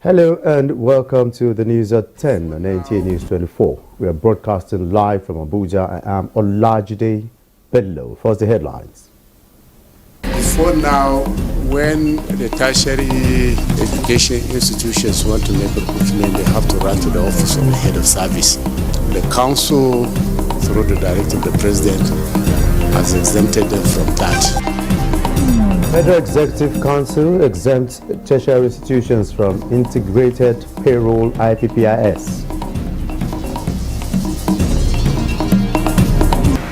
Hello and welcome to the news at 10 on NTA News 24. We are broadcasting live from Abuja. I am Olajide Bello. First, the headlines. For now, when the tertiary education institutions want to make recruitment, they have to run to the office of the head of service. The council, through the directive of the president, has exempted them from that. Federal Executive Council exempts tertiary institutions from integrated payroll IPPIS.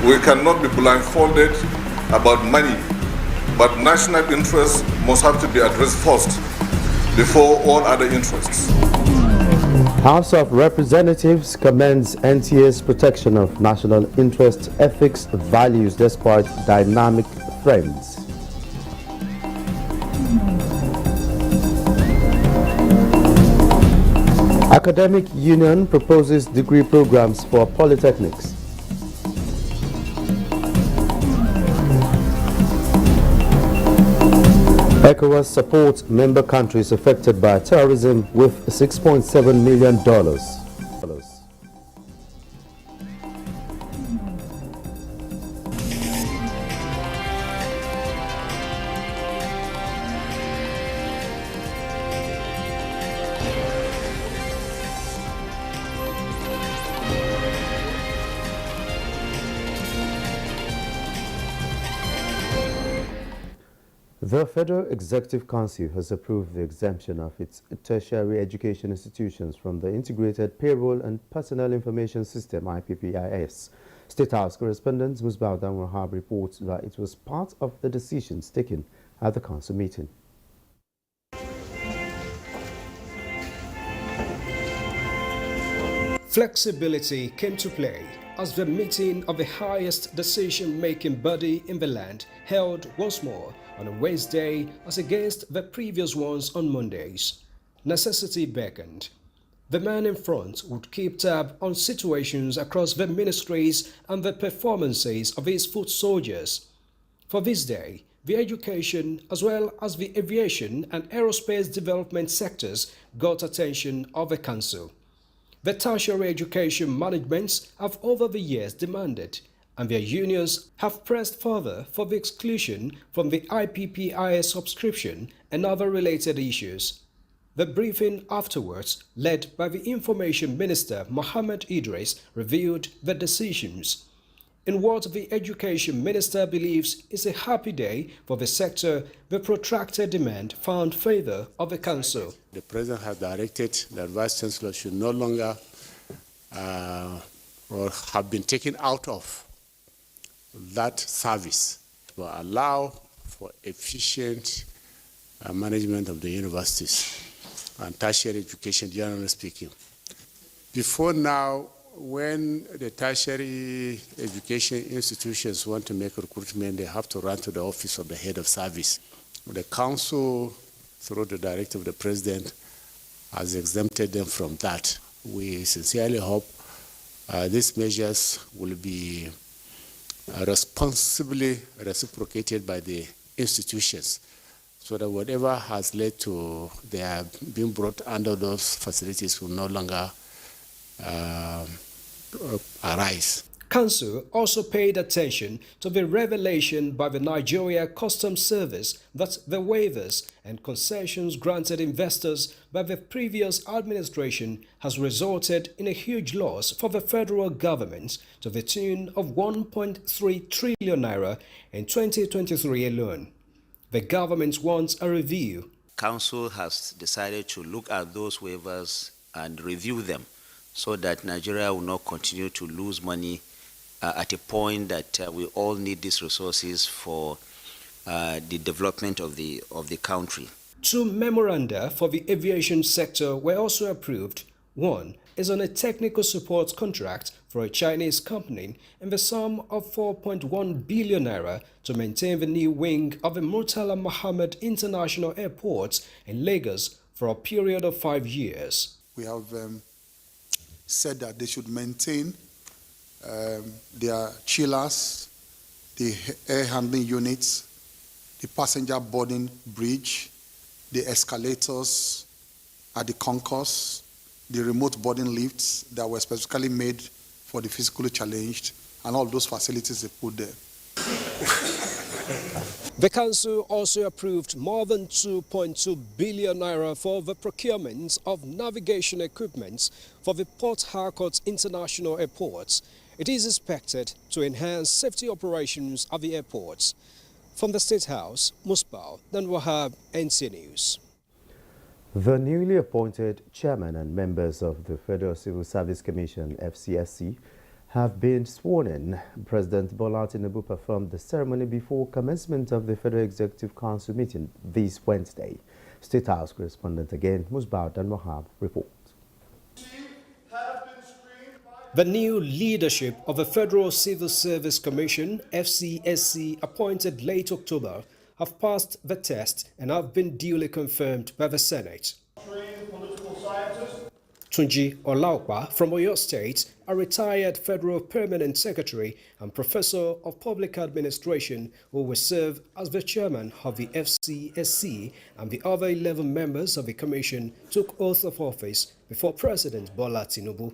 We cannot be blindfolded about money, but national interests must have to be addressed first before all other interests. House of Representatives commends NTA's protection of national interest, ethics, values despite dynamic trends. Academic Union proposes degree programs for polytechnics. ECOWAS supports member countries affected by terrorism with $6.7 million. The Federal Executive Council has approved the exemption of its tertiary education institutions from the Integrated Payroll and Personnel Information System IPPIS. State House correspondent Musbaudan Wahab reports that it was part of the decisions taken at the council meeting. Flexibility came to play as the meeting of the highest decision-making body in the land held once more on a Wednesday as against the previous ones on Mondays. Necessity beckoned. The man in front would keep tab on situations across the ministries and the performances of his foot soldiers. For this day, the education as well as the aviation and aerospace development sectors got attention of the council. The tertiary education managements have over the years demanded, and their unions have pressed further for the exclusion from the IPPIS subscription and other related issues. The briefing afterwards, led by the Information Minister Mohammed Idris, reviewed the decisions. In what the Education Minister believes is a happy day for the sector, the protracted demand found favor of the Council. The President has directed that Vice Chancellor should no longer or have been taken out of that service to allow for efficient management of the universities and tertiary education, generally speaking. Before now, when the tertiary education institutions want to make recruitment, they have to run to the office of the head of service. The council, through the directive of the president, has exempted them from that. We sincerely hope these measures will be responsibly reciprocated by the institutions, so that whatever has led to their being brought under those facilities will no longer arise. Council also paid attention to the revelation by the Nigeria Customs Service that the waivers and concessions granted investors by the previous administration has resulted in a huge loss for the federal government to the tune of 1.3 trillion naira in 2023 alone. The government wants a review. Council has decided to look at those waivers and review them, so that Nigeria will not continue to lose money at a point that we all need these resources for the development of the country. 2 memoranda for the aviation sector were also approved. One is on a technical support contract for a Chinese company in the sum of 4.1 billion naira to maintain the new wing of the Murtala Mohammed International Airport in Lagos for a period of 5 years. We have said that they should maintain their chillers, the air handling units, the passenger boarding bridge, the escalators, at the concourse, the remote boarding lifts that were specifically made for the physically challenged, and all those facilities they put there. The council also approved more than 2.2 billion naira for the procurement of navigation equipment for the Port Harcourt International Airport. It is expected to enhance safety operations at the airports. From the State House, Musbal Wahab, NTA News. The newly appointed chairman and members of the Federal Civil Service Commission, FCSC, have been sworn in. President Bola Tinubu performed the ceremony before commencement of the Federal Executive Council meeting this Wednesday. State House correspondent again, Musbal Wahab, reports. The new leadership of the Federal Civil Service Commission, FCSC, appointed late October, have passed the test and have been duly confirmed by the Senate. Tunji Olaokpa from Oyo State, a retired Federal Permanent Secretary and Professor of Public Administration, who will serve as the chairman of the FCSC, and the other 11 members of the commission took oath of office before President Bola Tinubu.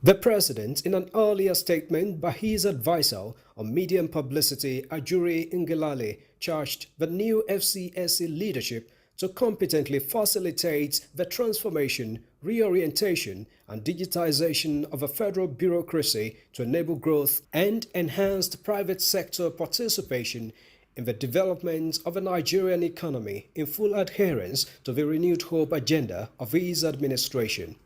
The president, in an earlier statement by his advisor on media and publicity, Ajuri Ngelale, charged the new FCSC leadership to competently facilitate the transformation, reorientation, and digitization of a federal bureaucracy to enable growth and enhanced private sector participation in the development of the Nigerian economy in full adherence to the renewed hope agenda of his administration.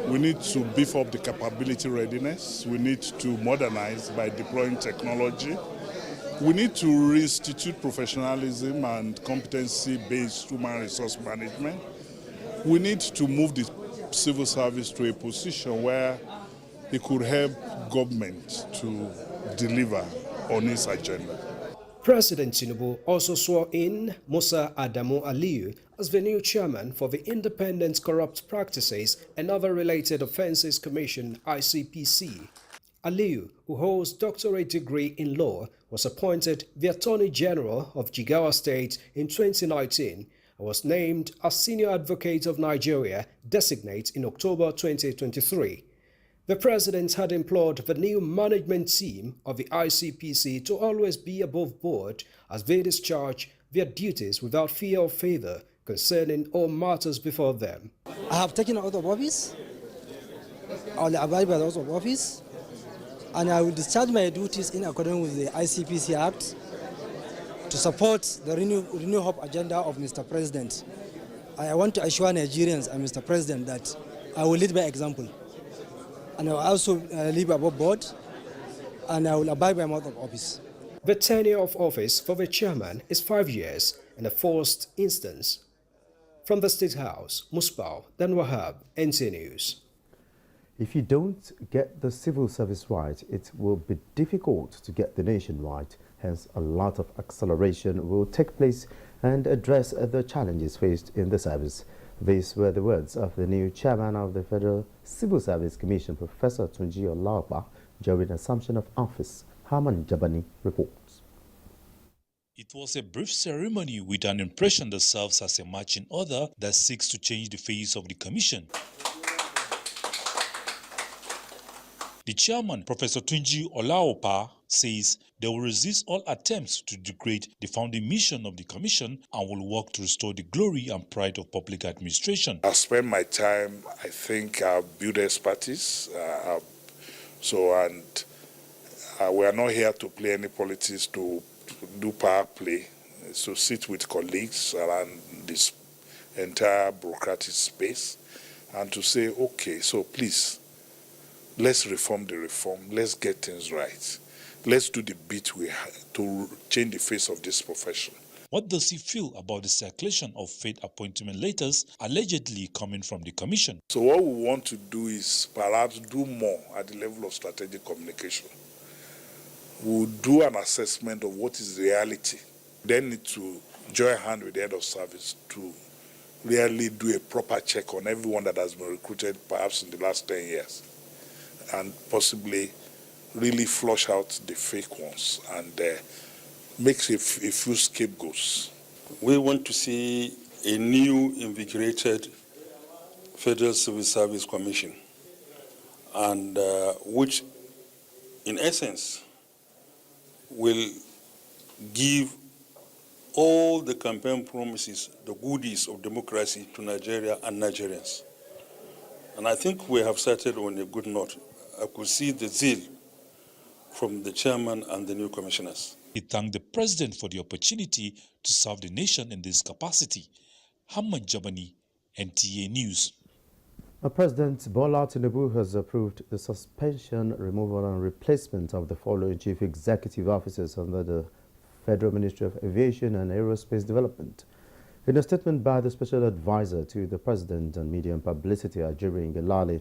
We need to beef up the capability readiness. We need to modernize by deploying technology. We need to reinstitute professionalism and competency-based human resource management. We need to move the civil service to a position where it could help government to deliver on its agenda. President Tinubu also swore in Musa Adamu Aliyu as the new chairman for the Independent Corrupt Practices and Other Related Offences Commission, ICPC. Aliyu, who holds a doctorate degree in law, was appointed the Attorney General of Jigawa State in 2019 and was named as Senior Advocate of Nigeria designate in October 2023. The president had implored the new management team of the ICPC to always be above board as they discharge their duties without fear or favor concerning all matters before them. I have taken out of office. I will abide by the oath of office, and I will discharge my duties in accordance with the ICPC Act to support the Renew Hope agenda of Mr. President. I want to assure Nigerians and Mr. President that I will lead by example. And I will also live above board, and I will abide by my oath of office. The tenure of office for the chairman is 5 years in a first instance. From the State House, Musbal Wahab, NTA News. If you don't get the civil service right, it will be difficult to get the nation right. Hence, a lot of acceleration will take place and address the challenges faced in the service. These were the words of the new chairman of the Federal Civil Service Commission, Professor Tunji Olaokpa, during assumption of office. Harman Jabani reports. It was a brief ceremony with an impression that serves as a marching order that seeks to change the face of the commission. The chairman, Professor Tunji Olaokpa, says they will resist all attempts to degrade the founding mission of the commission and will work to restore the glory and pride of public administration. I'll spend my time, I think I'll build expertise. We are not here to play any politics, to do power play. So sit with colleagues around this entire bureaucratic space and to say, okay, so please, let's reform the reform. Let's get things right. Let's do the bit we have to change the face of this profession. What does he feel about the circulation of fake appointment letters allegedly coming from the commission? So what we want to do is perhaps do more at the level of strategic communication. We'll do an assessment of what is reality. Then need to join hand with the head of service to really do a proper check on everyone that has been recruited perhaps in the last 10 years. And possibly really flush out the fake ones and makes a few scapegoats. We want to see a new invigorated Federal Civil Service Commission, and which, in essence, will give all the campaign promises, the goodies of democracy to Nigeria and Nigerians. And I think we have started on a good note. I could see the zeal from the chairman and the new commissioners. He thanked the president for the opportunity to serve the nation in this capacity. Hamman Jabani, NTA News. President Bola Tinubu has approved the suspension, removal and replacement of the following chief executive officers under the Federal Ministry of Aviation and Aerospace Development. In a statement by the Special Advisor to the President on Media and Publicity, Ajiri Ngelale,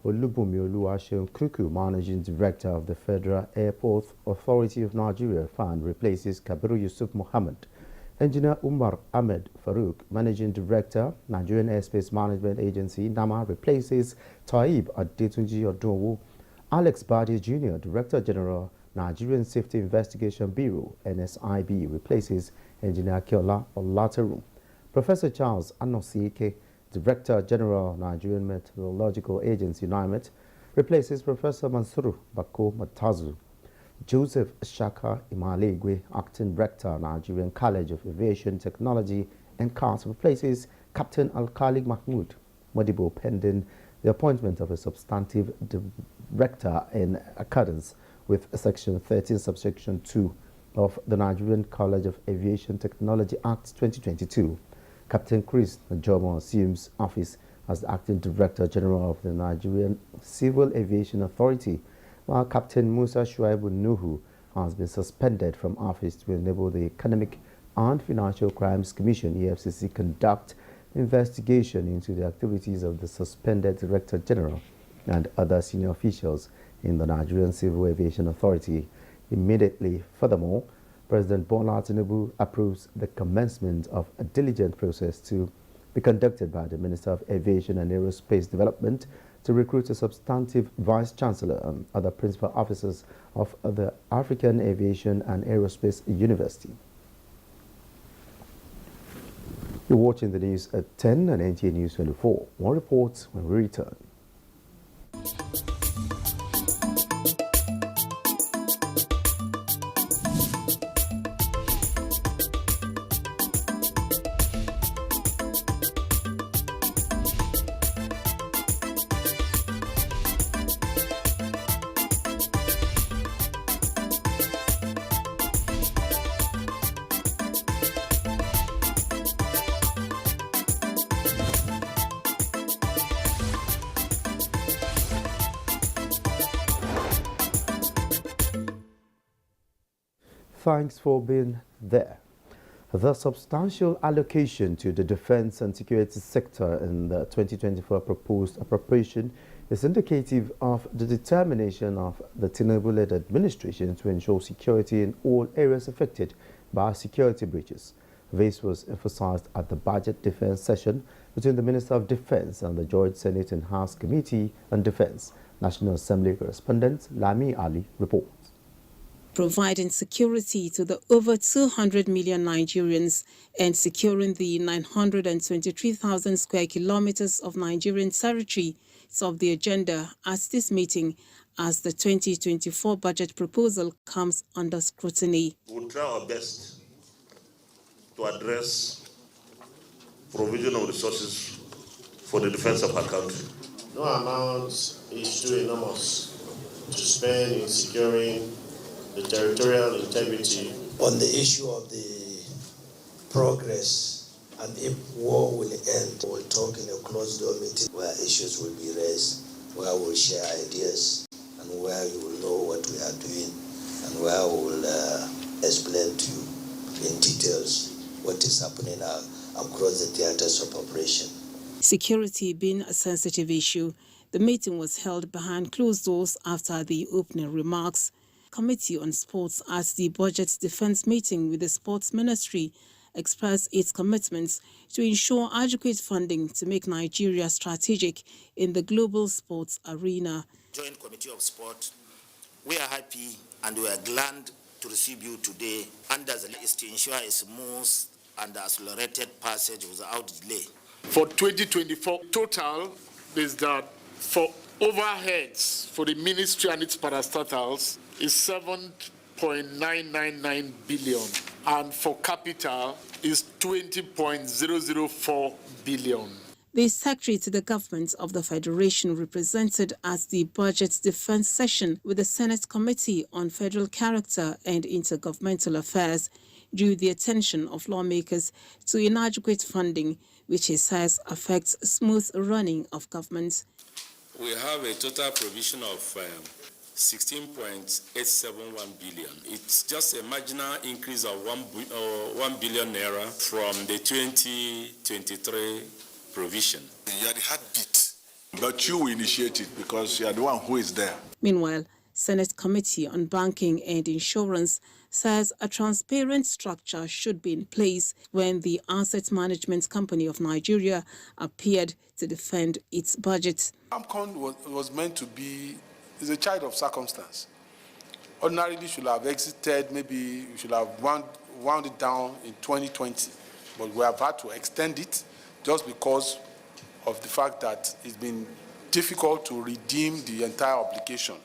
Olubunmi Oluwaseun Kuku, Managing Director of the Federal Airport Authority of Nigeria, FAN, replaces Kabiru Yusuf Muhammad. Engineer Umar Ahmed Farouk, Managing Director, Nigerian Airspace Management Agency, NAMA, replaces Taib Adetunji Odowo. Alex Badi Jr., Director General, Nigerian Safety Investigation Bureau, NSIB, replaces Engineer Kiola Olateru. Professor Charles Anosieke, Director General, Nigerian Meteorological Agency, NIMET, replaces Professor Mansuru Bako Matazu. Joseph Shaka Imalegwe, Acting Rector, Nigerian College of Aviation Technology and CAS, replaces Captain Al-Khalik Mahmoud Modibo, pending the appointment of a substantive director in accordance with Section 13, Subsection 2 of the Nigerian College of Aviation Technology Act 2022. Captain Chris Njomo assumes office as the Acting Director General of the Nigerian Civil Aviation Authority, while Captain Musa Shuaibu Nuhu has been suspended from office to enable the Economic and Financial Crimes Commission, EFCC, conduct investigation into the activities of the suspended Director General and other senior officials in the Nigerian Civil Aviation Authority immediately. Furthermore, President Bola Tinubu approves the commencement of a diligent process to be conducted by the Minister of Aviation and Aerospace Development to recruit a substantive Vice Chancellor and other principal officers of the African Aviation and Aerospace University. You're watching the news at 10 and NTA News 24. More reports when we return. Thanks for being there. The substantial allocation to the defense and security sector in the 2024 proposed appropriation is indicative of the determination of the Tinubu-led administration to ensure security in all areas affected by security breaches. This was emphasized at the budget defense session between the Minister of Defense and the Joint Senate and House Committee on Defense. National Assembly correspondent Lami Ali reports. Providing security to the over 200 million Nigerians and securing the 923,000 square kilometers of Nigerian territory is of the agenda at this meeting as the 2024 budget proposal comes under scrutiny. We will try our best to address provision of resources for the defense of our country. No amount is too enormous to spend in securing the territorial integrity. On the issue of the progress and if war will end, we'll talk in a closed door meeting where issues will be raised, where we'll share ideas and where you will know what we are doing and where we will explain to you in details what is happening across the theaters of operation. Security being a sensitive issue, the meeting was held behind closed doors after the opening remarks. Committee on Sports at the Budget Defense meeting with the Sports Ministry expressed its commitments to ensure adequate funding to make Nigeria strategic in the global sports arena. Joint Committee of Sport, we are happy and we are glad to receive you today under the is to ensure a smooth and accelerated passage without delay. For 2024, total is that for overheads for the ministry and its parastatals is 7.999 billion, and for capital is 20.004 billion. The Secretary to the Government of the Federation represented at the Budget Defense session with the Senate Committee on Federal Character and Intergovernmental Affairs drew the attention of lawmakers to inadequate funding, which he says affects smooth running of government. We have a total provision of 16.871 billion. It's just a marginal increase of 1 billion naira from the 2023 provision. You are the heartbeat, but you initiate it because you are the one who is there. Meanwhile, Senate Committee on Banking and Insurance says a transparent structure should be in place when the Asset Management Company of Nigeria appeared to defend its budget. AMCON was meant to be is a child of circumstance. Ordinarily should have exited, maybe we should have wound it down in 2020, but we have had to extend it just because of the fact that it's been difficult to redeem the entire obligation.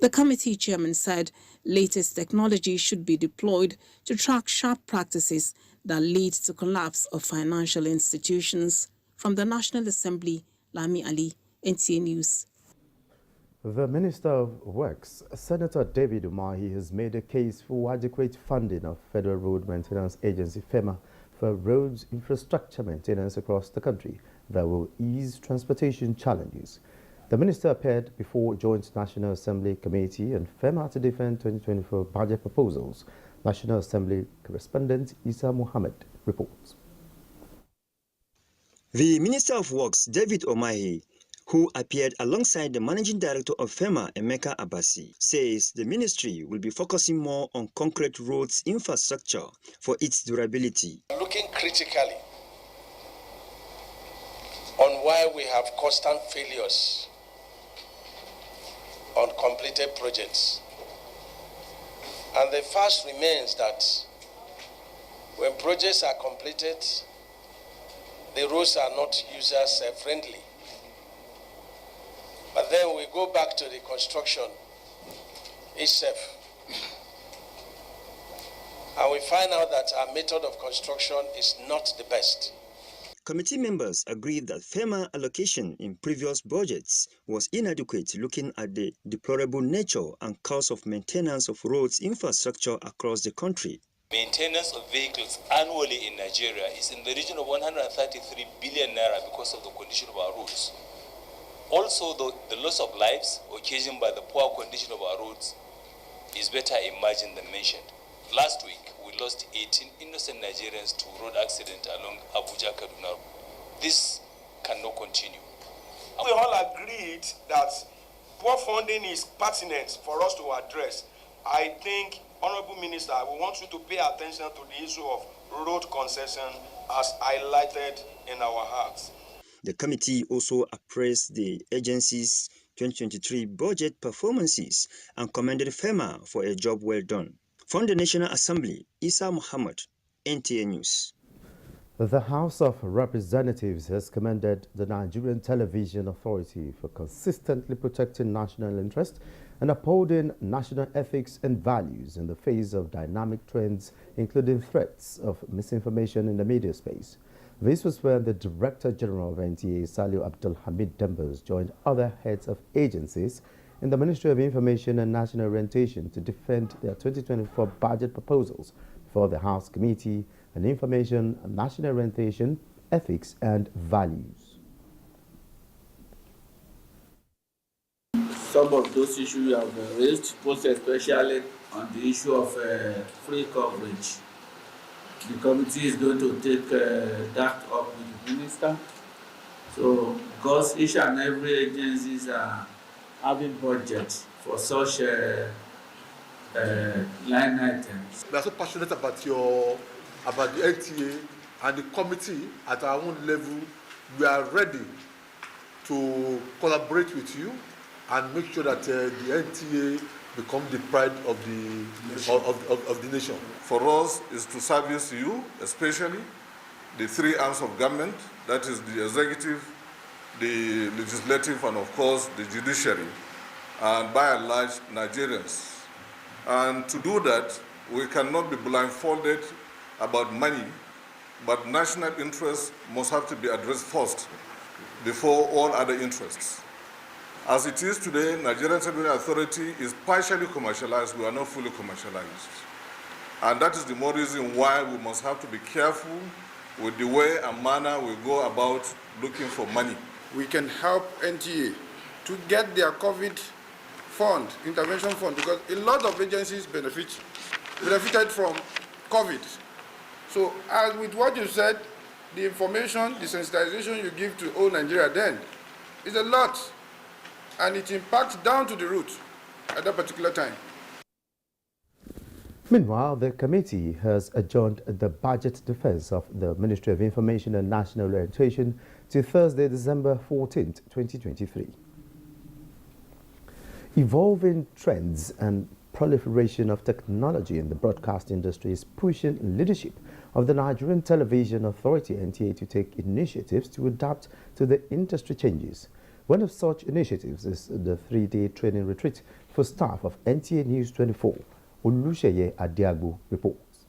The committee chairman said latest technology should be deployed to track sharp practices that lead to collapse of financial institutions. From the National Assembly, Lami Ali, NTA News. The Minister of Works, Senator David Umahi, has made a case for adequate funding of Federal Road Maintenance Agency FEMA for roads infrastructure maintenance across the country that will ease transportation challenges. The minister appeared before Joint National Assembly Committee and FEMA to defend 2024 budget proposals. National Assembly correspondent Isa Mohammed reports. The Minister of Works, David Umahi, who appeared alongside the Managing Director of FEMA, Emeka Abasi, says the ministry will be focusing more on concrete roads infrastructure for its durability. Looking critically on why we have constant failures on completed projects. And the fact remains that when projects are completed, the roads are not user-friendly. But then we go back to the construction itself, and we find out that our method of construction is not the best. Committee members agreed that FEMA allocation in previous budgets was inadequate, looking at the deplorable nature and cost of maintenance of roads infrastructure across the country. Maintenance of vehicles annually in Nigeria is in the region of 133 billion naira because of the condition of our roads. Also, the loss of lives occasioned by the poor condition of our roads is better imagined than mentioned. Last week, we lost 18 innocent Nigerians to road accident along Abuja, Kaduna. This cannot continue. We all agreed that poor funding is pertinent for us to address. I think, Honorable Minister, we want you to pay attention to the issue of road concession as highlighted in our hearts. The committee also appraised the agency's 2023 budget performances and commended FEMA for a job well done. From the National Assembly, Isa Muhammad, NTA News. The House of Representatives has commended the Nigerian Television Authority for consistently protecting national interest and upholding national ethics and values in the face of dynamic trends, including threats of misinformation in the media space. This was when the Director General of NTA, Saliu Abdul Hamid Dembers, joined other heads of agencies in the Ministry of Information and National Orientation to defend their 2024 budget proposals for the House Committee on Information, National Orientation, Ethics and Values. Some of those issues you have raised, most especially on the issue of free coverage. The committee is going to take that up with the minister. So, because each and every agencies are having budgets for such line items. We are so passionate about the NTA and the committee at our own level. We are ready to collaborate with you and make sure that the NTA become the pride of the nation. For us is to service you, especially the three arms of government, that is the executive, the legislative, and of course the judiciary, and by and large Nigerians. And to do that, we cannot be blindfolded about money, but national interests must have to be addressed first before all other interests. As it is today, Nigerian Revenue Authority is partially commercialized. We are not fully commercialized. And that is the more reason why we must have to be careful with the way and manner we go about looking for money. We can help NTA to get their COVID fund, intervention fund, because a lot of agencies benefited from COVID. So as with what you said, the information, the sensitization you give to all Nigeria then is a lot, and it impacts down to the root at that particular time. Meanwhile, the committee has adjourned the budget defense of the Ministry of Information and National Orientation to Thursday, December 14, 2023. Evolving trends and proliferation of technology in the broadcast industry is pushing leadership of the Nigerian Television Authority (NTA) to take initiatives to adapt to the industry changes. One of such initiatives is the 3-day training retreat for staff of NTA News 24. Olusheye Adiagbo reports.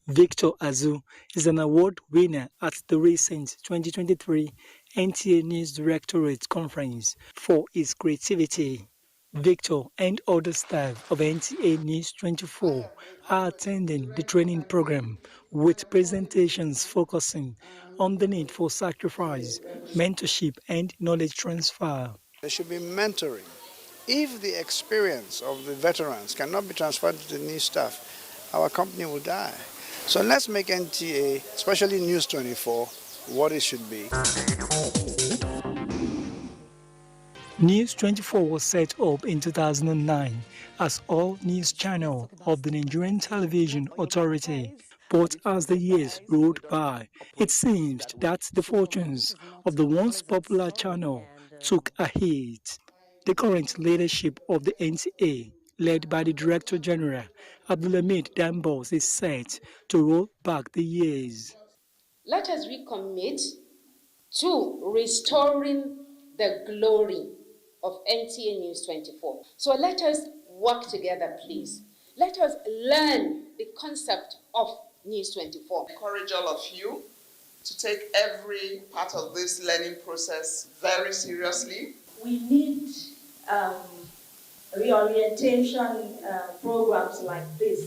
Victor Azu is an award winner at the recent 2023 NTA News Directorate Conference for his creativity. Victor and other staff of NTA News 24 are attending the training program with presentations focusing on the need for sacrifice, mentorship, and knowledge transfer. There should be mentoring. If the experience of the veterans cannot be transferred to the new staff, our company will die. So let's make NTA, especially News 24, what it should be. News 24 was set up in 2009 as all news channel of the Nigerian Television Authority. But as the years rolled by, it seems that the fortunes of the once popular channel took a hit. The current leadership of the NTA, led by the Director General, Abdulhamid Dambos, is set to roll back the years. Let us recommit to restoring the glory of NTA News 24. So let us work together, please. Let us learn the concept of News 24. I encourage all of you to take every part of this learning process very seriously. We need reorientation programs like this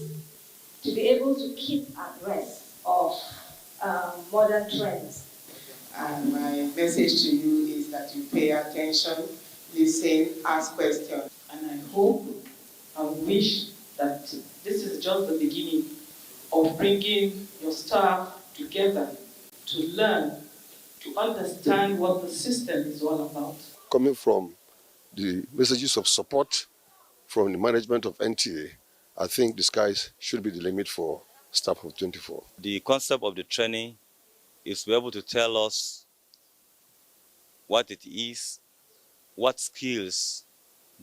to be able to keep abreast of modern trends. And my message to you is that you pay attention, listen, ask questions. And I hope and wish that this is just the beginning of bringing your staff together to learn, to understand what the system is all about. Coming from the messages of support from the management of NTA, I think the skies should be the limit for staff of 24. The concept of the training is to be able to tell us what it is, what skills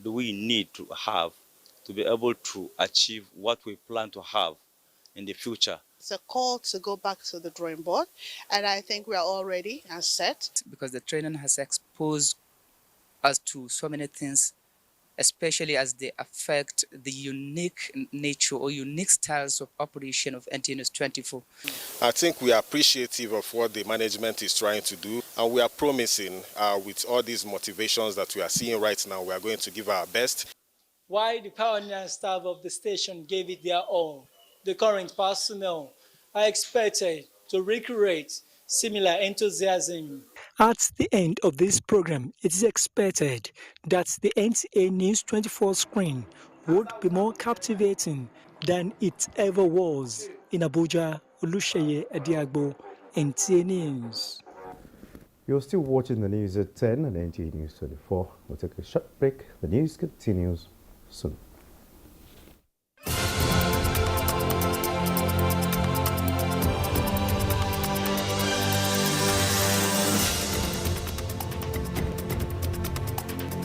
do we need to have to be able to achieve what we plan to have in the future. It's a call to go back to the drawing board, and I think we are all ready and set. Because the training has exposed us to so many things, especially as they affect the unique nature or unique styles of operation of NTA News 24. I think we are appreciative of what the management is trying to do, and we are promising with all these motivations that we are seeing right now, we are going to give our best. While the pioneer staff of the station gave it their all, the current personnel are expected to recreate similar enthusiasm. At the end of this program, it is expected that the NTA News 24 screen would be more captivating than it ever was. In Abuja, Olusheye Adiagbo, NTA News. You're still watching the news at 10 on NTA News 24. We'll take a short break. The news continues soon.